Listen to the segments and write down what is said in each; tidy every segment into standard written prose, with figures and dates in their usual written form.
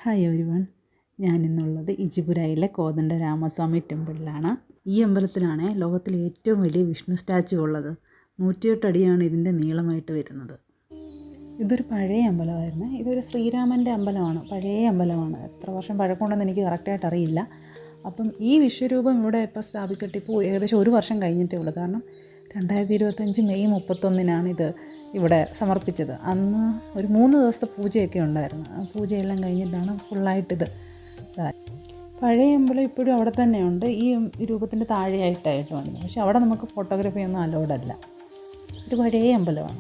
Hi everyone, ഞാനിന്നുള്ളത് ഇജിപുരയിലെ കോദണ്ഡ രാമസ്വാമി ടെമ്പിളിലാണ്. ഈ അമ്പലത്തിലാണ് ലോകത്തിലെ ഏറ്റവും വലിയ വിഷ്ണു സ്റ്റാച്ചു ഉള്ളത്. 108 അടിയാണ് ഇതിൻ്റെ നീളമായിട്ട് വരുന്നത്. ഇതൊരു പഴയ അമ്പലമായിരുന്നു. ഇതൊരു ശ്രീരാമൻ്റെ അമ്പലമാണ്, പഴയ അമ്പലമാണ്. എത്ര വർഷം പഴക്കമുണ്ടെന്ന് എനിക്ക് കറക്റ്റായിട്ട് അറിയില്ല. അപ്പം ഈ വിശ്വരൂപം ഇവിടെ ഇപ്പോൾ സ്ഥാപിച്ചിട്ട് ഇപ്പോൾ ഏകദേശം 1 വർഷം കഴിഞ്ഞിട്ടേ ഉള്ളൂ. കാരണം 2025 മെയ് 31 ഇത് ഇവിടെ സമർപ്പിച്ചത്. അന്ന് ഒരു 3 ദിവസത്തെ പൂജയൊക്കെ ഉണ്ടായിരുന്നു. ആ പൂജയെല്ലാം കഴിഞ്ഞിട്ടാണ് ഫുള്ളായിട്ടിത്. പഴയ അമ്പലം ഇപ്പോഴും അവിടെ തന്നെയുണ്ട്, ഈ രൂപത്തിൻ്റെ താഴെയായിട്ടായിട്ടുണ്ട്. പക്ഷെ അവിടെ നമുക്ക് ഫോട്ടോഗ്രാഫി ഒന്നും അലൗഡല്ല. ഒരു പഴയ അമ്പലമാണ്.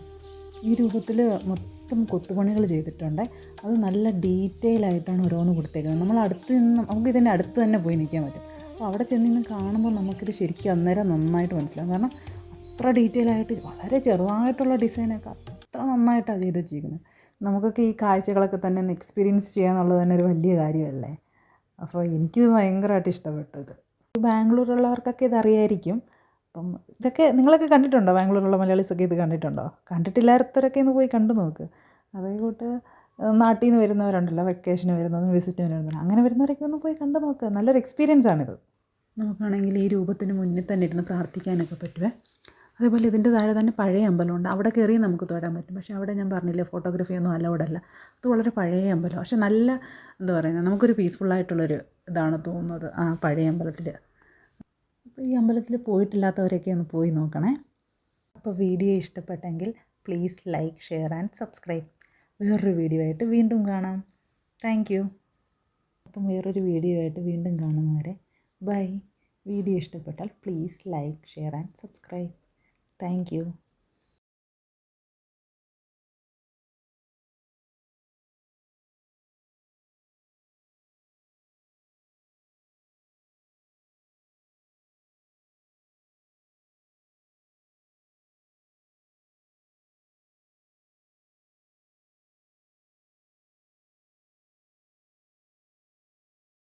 ഈ രൂപത്തിൽ മൊത്തം കൊത്തുപണികൾ ചെയ്തിട്ടുണ്ട്. അത് നല്ല ഡീറ്റെയിൽ ആയിട്ടാണ് ഓരോന്ന് കൊടുത്തേക്കുന്നത്. നമ്മൾ അടുത്ത് നിന്ന് നമുക്കിതിൻ്റെ അടുത്ത് തന്നെ പോയി നിൽക്കാൻ പറ്റും. അപ്പോൾ അവിടെ ചെന്ന് നിന്ന് കാണുമ്പോൾ നമുക്കിത് ശരിക്കും അന്നേരം നന്നായിട്ട് മനസ്സിലാകും. കാരണം അത്ര ഡീറ്റെയിൽ ആയിട്ട് വളരെ ചെറുതായിട്ടുള്ള ഡിസൈനൊക്കെ അത്ര നന്നായിട്ടാണ് ചെയ്ത് വെച്ചിരിക്കുന്നത്. നമുക്കൊക്കെ ഈ കാഴ്ചകളൊക്കെ തന്നെ ഒന്ന് എക്സ്പീരിയൻസ് ചെയ്യുക എന്നുള്ളത് തന്നെ ഒരു വലിയ കാര്യമല്ലേ. അപ്പോൾ എനിക്കിത് ഭയങ്കരമായിട്ട് ഇഷ്ടപ്പെട്ടു. ഇത് ബാംഗ്ലൂരുള്ളവർക്കൊക്കെ ഇതറിയായിരിക്കും. അപ്പം ഇതൊക്കെ നിങ്ങളൊക്കെ കണ്ടിട്ടുണ്ടോ? ബാംഗ്ലൂരുള്ള മലയാളീസൊക്കെ ഇത് കണ്ടിട്ടുണ്ടോ? കണ്ടിട്ടില്ലാത്തവരൊക്കെ ഒന്ന് പോയി കണ്ടു നോക്ക്. അതേകൂട്ട് നാട്ടിൽ നിന്ന് വരുന്നവരുണ്ടല്ലോ, വെക്കേഷന് വരുന്നതും വിസിറ്റിന് വരുന്നതും, അങ്ങനെ വരുന്നവരൊക്കെ ഒന്ന് പോയി കണ്ടു നോക്കുക. നല്ലൊരു എക്സ്പീരിയൻസ് ആണിത്. നമുക്കാണെങ്കിൽ ഈ രൂപത്തിന് മുന്നിൽ തന്നെ ഇരുന്ന് പ്രാർത്ഥിക്കാനൊക്കെ പറ്റുമേ. അതേപോലെ ഇതിൻ്റെ താഴെ തന്നെ പഴയ അമ്പലമുണ്ട്. അവിടെ കയറി നമുക്ക് തൊഴാൻ പറ്റും. പക്ഷേ അവിടെ ഞാൻ പറഞ്ഞില്ലേ, ഫോട്ടോഗ്രാഫിയൊന്നും അലൗഡല്ല. അത് വളരെ പഴയ അമ്പലം. പക്ഷെ നല്ല എന്താ പറയുന്നത്, നമുക്കൊരു പീസ്ഫുള്ളായിട്ടുള്ളൊരു ഇതാണ് തോന്നുന്നത് ആ പഴയ അമ്പലത്തിൽ. അപ്പോൾ ഈ അമ്പലത്തിൽ പോയിട്ടില്ലാത്തവരൊക്കെ ഒന്ന് പോയി നോക്കണേ. അപ്പോൾ വീഡിയോ ഇഷ്ടപ്പെട്ടെങ്കിൽ please like, share and subscribe. വേറൊരു വീഡിയോ ആയിട്ട് വീണ്ടും കാണാം. Thank you. അപ്പം വേറൊരു വീഡിയോ ആയിട്ട് വീണ്ടും കാണുന്നവരെ ബൈ. വീഡിയോ ഇഷ്ടപ്പെട്ടാൽ please like, share and subscribe. Thank you.